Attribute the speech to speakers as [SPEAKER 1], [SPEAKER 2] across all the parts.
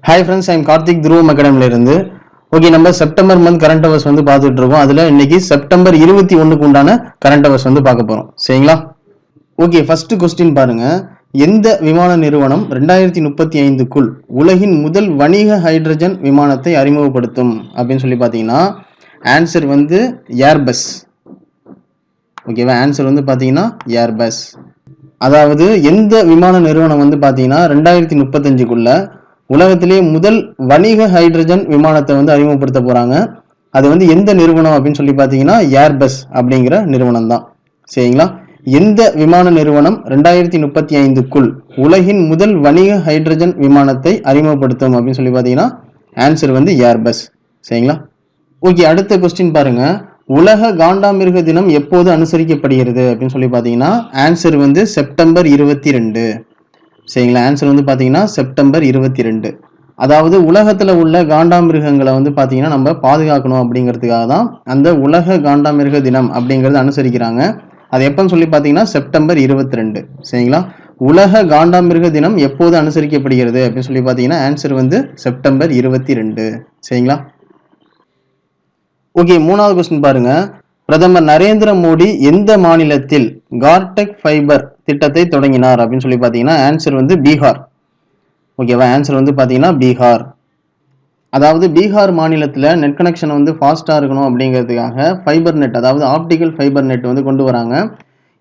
[SPEAKER 1] Hi friends, I'm Karthik துருவம் அகாடமிலிருந்து. Okay, நம்ம September month current hours வந்து பார்த்துட்டு இருக்கோம். அதில் இன்னைக்கு செப்டம்பர் 21க்கு உண்டான கரண்ட் அவர்ஸ் வந்து பார்க்க போகிறோம். சரிங்களா? ஓகே, ஃபர்ஸ்ட் கொஸ்டின் பாருங்க. எந்த விமான நிறுவனம் 2035க்குள் உலகின் முதல் வணிக ஹைட்ரஜன் விமானத்தை அறிமுகப்படுத்தும் அப்படின்னு சொல்லி பார்த்தீங்கன்னா ஆன்சர் வந்து ஏர்பஸ். ஓகேவா? ஆன்சர் வந்து பார்த்தீங்கன்னா ஏர்பஸ். அதாவது எந்த விமான நிறுவனம் வந்து பார்த்தீங்கன்னா 2035க்குள்ள உலகத்திலேயே முதல் வணிக ஹைட்ரஜன் விமானத்தை வந்து அறிமுகப்படுத்த போறாங்க. அது வந்து எந்த நிறுவனம் அப்படின்னு சொல்லி பார்த்தீங்கன்னா ஏர்பஸ் அப்படிங்கிற நிறுவனம் தான். சரிங்களா? எந்த விமான நிறுவனம் 2035க்குள் உலகின் முதல் வணிக ஹைட்ரஜன் விமானத்தை அறிமுகப்படுத்தும் அப்படின்னு சொல்லி பார்த்தீங்கன்னா ஆன்சர் வந்து ஏர்பஸ். சரிங்களா? ஓகே, அடுத்த கொஸ்டின் பாருங்க. உலக காண்டாமிருக தினம் எப்போது அனுசரிக்கப்படுகிறது அப்படின்னு சொல்லி பார்த்தீங்கன்னா ஆன்சர் வந்து செப்டம்பர் 22. சரிங்களா? ஆன்சர் வந்து பார்த்தீங்கன்னா செப்டம்பர் 22. அதாவது உலகத்தில் உள்ள காண்டாமிருகங்களை வந்து பார்த்தீங்கன்னா நம்ம பாதுகாக்கணும் அப்படிங்கிறதுக்காக தான் அந்த உலக காண்டாமிருக தினம் அப்படிங்கிறது அனுசரிக்கிறாங்க. அது எப்போன்னு சொல்லி பார்த்தீங்கன்னா செப்டம்பர் 22. சரிங்களா? உலக காண்டாமிருக தினம் எப்போது அனுசரிக்கப்படுகிறது அப்படின்னு சொல்லி பார்த்தீங்கன்னா ஆன்சர் வந்து செப்டம்பர் 22. சரிங்களா? ஓகே, மூணாவது கொஸ்டின் பாருங்க. பிரதமர் நரேந்திர மோடி எந்த மாநிலத்தில் கார்டெக் ஃபைபர் திட்டத்தை தொடங்கினார் அப்படின்னு சொல்லி பார்த்தீங்கன்னா ஆன்சர் வந்து பீகார். ஓகேவா? ஆன்சர் வந்து பார்த்தீங்கன்னா பீகார். அதாவது பீகார் மாநிலத்தில் நெட் கனெக்ஷன் வந்து ஃபாஸ்ட்டாக இருக்கணும் அப்படிங்கிறதுக்காக ஃபைபர் நெட், அதாவது ஆப்டிக்கல் ஃபைபர் நெட் வந்து கொண்டு வராங்க.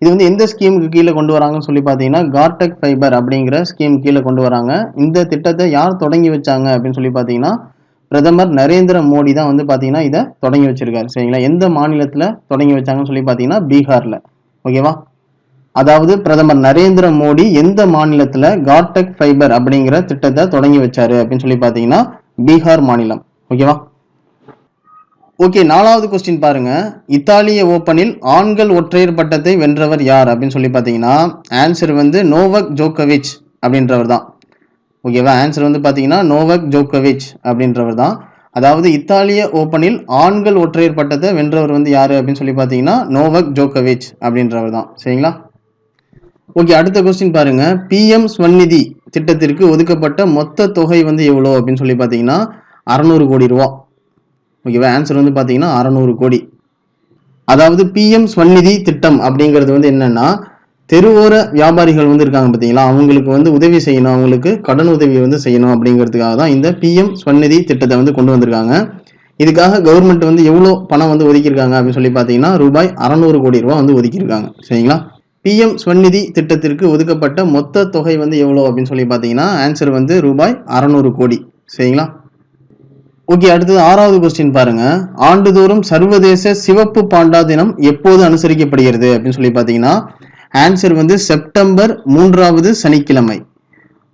[SPEAKER 1] இது வந்து எந்த ஸ்கீமுக்கு கீழே கொண்டு வராங்கன்னு சொல்லி பார்த்தீங்கன்னா கார்டெக் ஃபைபர் அப்படிங்கிற ஸ்கீம் கீழே கொண்டு வராங்க. இந்த திட்டத்தை யார் தொடங்கி வச்சாங்க அப்படின்னு சொல்லி பார்த்தீங்கன்னா பிரதமர் நரேந்திர மோடி தான் வந்து பார்த்தீங்கன்னா இதை தொடங்கி வச்சிருக்காரு. சரிங்களா? எந்த மாநிலத்தில் தொடங்கி வச்சாங்கன்னு சொல்லி பார்த்தீங்கன்னா பீகார்ல. ஓகேவா? அதாவது பிரதமர் நரேந்திர மோடி எந்த மாநிலத்தில் கார்டெக் ஃபைபர் அப்படிங்கிற திட்டத்தை தொடங்கி வச்சாரு அப்படின்னு சொல்லி பார்த்தீங்கன்னா பீகார் மாநிலம். ஓகேவா? ஓகே, நாலாவது கொஸ்டின் பாருங்க. இத்தாலிய ஓப்பனில் ஆண்கள் ஒற்றையர் பட்டத்தை வென்றவர் யார் அப்படின்னு சொல்லி பார்த்தீங்கன்னா ஆன்சர் வந்து நோவக் ஜோக்கோவிச் அப்படின்றவர் தான். ஓகேவா? ஆன்சர் வந்து பார்த்தீங்கன்னா நோவக் ஜோக்கோவிச் அப்படின்றவர் தான். அதாவது இத்தாலிய ஓப்பனில் ஆண்கள் ஒற்றையர் பட்டத்தை வென்றவர் வந்து யாரு அப்படின்னு சொல்லி பார்த்தீங்கன்னா நோவக் ஜோக்கோவிச் அப்படின்றவர் தான். சரிங்களா? ஓகே, அடுத்த கொஸ்டின் பாருங்க. PM ஸ்வநிதி திட்டத்திற்கு ஒதுக்கப்பட்ட மொத்த தொகை வந்து எவ்வளோ அப்படின்னு சொல்லி பார்த்தீங்கன்னா 600 கோடி ரூபா. ஓகேவா? ஆன்சர் வந்து பார்த்தீங்கன்னா 600 கோடி. அதாவது PM ஸ்வநிதி திட்டம் அப்படிங்கிறது வந்து என்னன்னா தெருவோர வியாபாரிகள் வந்து இருக்காங்க பார்த்தீங்களா, அவங்களுக்கு வந்து உதவி செய்யணும், அவங்களுக்கு கடன் உதவி வந்து செய்யணும் அப்படிங்கிறதுக்காக தான் இந்த PM ஸ்வநிதி திட்டத்தை வந்து கொண்டு வந்திருக்காங்க. இதுக்காக கவர்மெண்ட் வந்து எவ்வளோ பணம் வந்து ஒதுக்கியிருக்காங்க அப்படின்னு சொல்லி பார்த்தீங்கன்னா ரூபாய் 600 கோடி ரூபா வந்து ஒதுக்கியிருக்காங்க. சரிங்களா? PM ஸ்வநிதி திட்டத்திற்கு ஒதுக்கப்பட்ட மொத்த தொகை வந்து எவ்வளோ அப்படின்னு சொல்லி பார்த்தீங்கன்னா ஆன்சர் வந்து ரூபாய் 600 கோடி. சரிங்களா? ஓகே, அடுத்தது ஆறாவது கொஸ்டின் பாருங்க. ஆண்டுதோறும் சர்வதேச சிவப்பு பாண்டா தினம் எப்போது அனுசரிக்கப்படுகிறது அப்படின்னு சொல்லி பார்த்தீங்கன்னா ஆன்சர் வந்து செப்டம்பர் 3வது சனிக்கிழமை.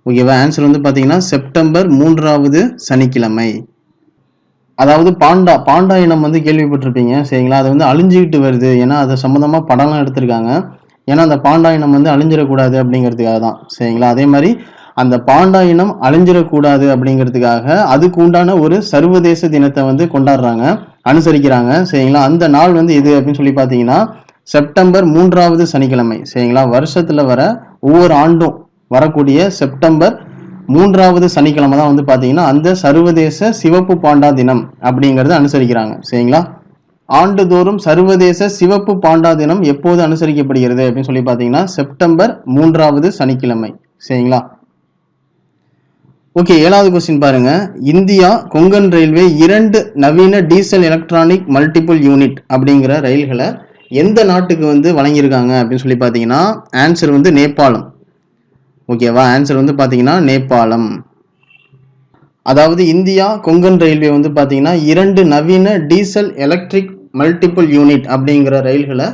[SPEAKER 1] ஓகேவா? ஆன்சர் வந்து பார்த்தீங்கன்னா செப்டம்பர் 3வது சனிக்கிழமை. அதாவது பாண்டா இனம் வந்து கேள்விப்பட்டிருப்பீங்க. சரிங்களா? அது வந்து அழிஞ்சுக்கிட்டு வருது. ஏன்னா அது சம்மந்தமாக படம்லாம் எடுத்திருக்காங்க. ஏன்னா அந்த பாண்டா இனம் வந்து அழிஞ்சிடக்கூடாது அப்படிங்கிறதுக்காக தான். சரிங்களா? அதே மாதிரி அந்த பாண்டா இனம் அழிஞ்சிடக்கூடாது அப்படிங்கிறதுக்காக அதுக்கு உண்டான ஒரு சர்வதேச தினத்தை வந்து கொண்டாடுறாங்க, அனுசரிக்கிறாங்க. சரிங்களா? அந்த நாள் வந்து எது அப்படின்னு சொல்லி பார்த்தீங்கன்னா செப்டம்பர் 3வது சனிக்கிழமை. சரிங்களா? வருஷத்துல வர ஒவ்வொரு ஆண்டும் வரக்கூடிய செப்டம்பர் 3வது சனிக்கிழமை தான் வந்து பார்த்தீங்கன்னா அந்த சர்வதேச சிவப்பு பாண்டா தினம் அப்படிங்கிறது அனுசரிக்கிறாங்க. சரிங்களா? ஆண்டுதோறும் சர்வதேச சிவப்பு பாண்டா தினம் எப்போது அனுசரிக்கப்படுகிறது அப்படின்னு சொல்லி பார்த்தீங்கன்னா செப்டம்பர் 3வது சனிக்கிழமை. சரிங்களா? ஓகே, ஏழாவது கொஸ்டின் பாருங்க. இந்தியா கொங்கன் ரயில்வே 2 நவீன டீசல் எலக்ட்ரானிக் மல்டிபிள் யூனிட் அப்படிங்கிற ரயில்களை எந்த நாட்டுக்கு வந்து வழங்கியிருக்காங்க அப்படின்னு சொல்லி பார்த்தீங்கன்னா ஆன்சர் வந்து நேபாளம். ஓகேவா? ஆன்சர் வந்து பார்த்தீங்கன்னா நேபாளம். அதாவது இந்தியா கொங்கன் ரயில்வே வந்து பார்த்தீங்கன்னா 2 நவீன டீசல் எலக்ட்ரிக் மல்டிபிள் யூனிட் அப்படிங்கிற ரயில்களை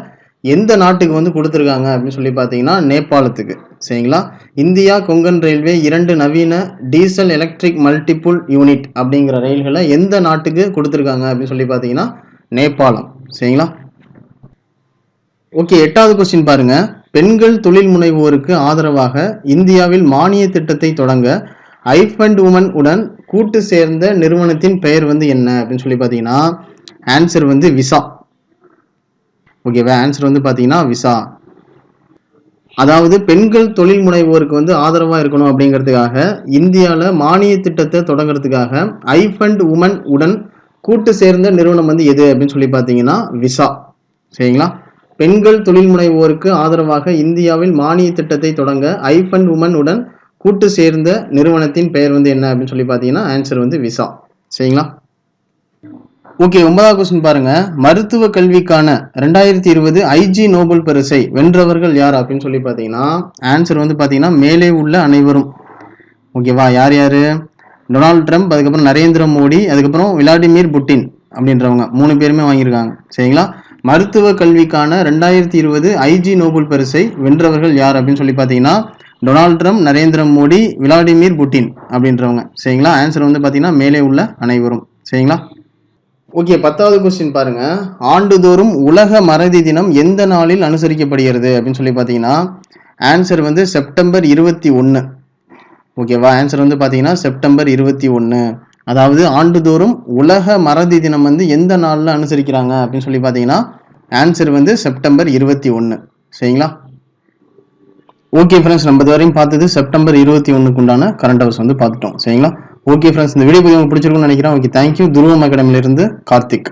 [SPEAKER 1] எந்த நாட்டுக்கு வந்து கொடுத்துருக்காங்க அப்படின்னு சொல்லி பார்த்தீங்கன்னா நேபாளத்துக்கு. சரிங்களா? இந்தியா கொங்கன் ரயில்வே 2 நவீன டீசல் எலக்ட்ரிக் மல்டிபிள் யூனிட் அப்படிங்கிற ரயில்களை எந்த நாட்டுக்கு கொடுத்துருக்காங்க அப்படின்னு சொல்லி பார்த்தீங்கன்னா நேபாளம். சரிங்களா? ஓகே, எட்டாவது கொஸ்டின் பாருங்க. பெண்கள் தொழில் முனைவோருக்கு ஆதரவாக இந்தியாவில் மானிய திட்டத்தை தொடங்க ஐஃபண்ட் உமன் உடன் கூட்டு சேர்ந்த நிறுவனத்தின் பெயர் வந்து என்ன அப்படின்னு சொல்லி பார்த்தீங்கன்னா ஆன்சர் வந்து விசா. ஓகேவா? ஆன்சர் வந்து பார்த்தீங்கன்னா விசா. அதாவது பெண்கள் தொழில் முனைவோருக்கு வந்து ஆதரவா இருக்கணும் அப்படிங்கிறதுக்காக இந்தியாவில் மானிய திட்டத்தை தொடங்குறதுக்காக ஐ ஃபண்ட் உமன் உடன் கூட்டு சேர்ந்த நிறுவனம் வந்து எது அப்படின்னு சொல்லி பார்த்தீங்கன்னா விசா. சரிங்களா? பெண்கள் தொழில் முனைவோருக்கு ஆதரவாக இந்தியாவில் மானிய திட்டத்தை தொடங்க ஐ ஃபண்ட் உமன் உடன் கூட்டு சேர்ந்த நிறுவனத்தின் பெயர் வந்து என்ன அப்படின்னு சொல்லி பார்த்தீங்கன்னா ஆன்சர் வந்து விசா. சரிங்களா? ஓகே, 9வது கொஸ்டின் பாருங்க. மருத்துவ கல்விக்கான 2020 ஐஜி நோபல் பரிசை வென்றவர்கள் யார் அப்படின்னு சொல்லி பார்த்தீங்கன்னா ஆன்சர் வந்து பார்த்தீங்கன்னா மேலே உள்ள அனைவரும். ஓகேவா? யார் யாரு? டொனால்ட் ட்ரம்ப், அதுக்கப்புறம் நரேந்திர மோடி, அதுக்கப்புறம் விளாடிமிர் புட்டின் அப்படின்றவங்க 3 பேருமே வாங்கியிருக்காங்க. சரிங்களா? மருத்துவ கல்விக்கான 2020 ஐஜி நோபல் பரிசை வென்றவர்கள் யார் அப்படின்னு சொல்லி பார்த்தீங்கன்னா Donald Trump, Narendra Modi, Vladimir Putin அப்படின்றவங்க. சரிங்களா? ஆன்சர் வந்து பார்த்தீங்கன்னா மேலே உள்ள அனைவரும். சரிங்களா? ஓகே, 10வது கொஸ்டின் பாருங்க. ஆண்டுதோறும் உலக மறதி தினம் எந்த நாளில் அனுசரிக்கப்படுகிறது அப்படின்னு சொல்லி பார்த்தீங்கன்னா ஆன்சர் வந்து செப்டம்பர் 21. ஓகேவா? ஆன்சர் வந்து பார்த்தீங்கன்னா செப்டம்பர் 21. அதாவது ஆண்டுதோறும் உலக மறதி தினம் வந்து எந்த நாளில் அனுசரிக்கிறாங்க அப்படின்னு சொல்லி பார்த்தீங்கன்னா ஆன்சர் வந்து செப்டம்பர் 21. சரிங்களா? ஓகே ஃப்ரெண்ட்ஸ், நம்ம இதுவரையும் பார்த்தது செப்டம்பர் 21க்கு உண்டான கரண்ட் அவர்ஸ் வந்து பார்த்துட்டோம். சரிங்களா? ஓகே ஃப்ரெண்ட்ஸ், இந்த வீடியோ உங்களுக்கு பிடிச்சிருக்கும்னு நினைக்கிறேன். Okay, thank you. துருவம் அகாடமியிலிருந்து கார்த்திக்.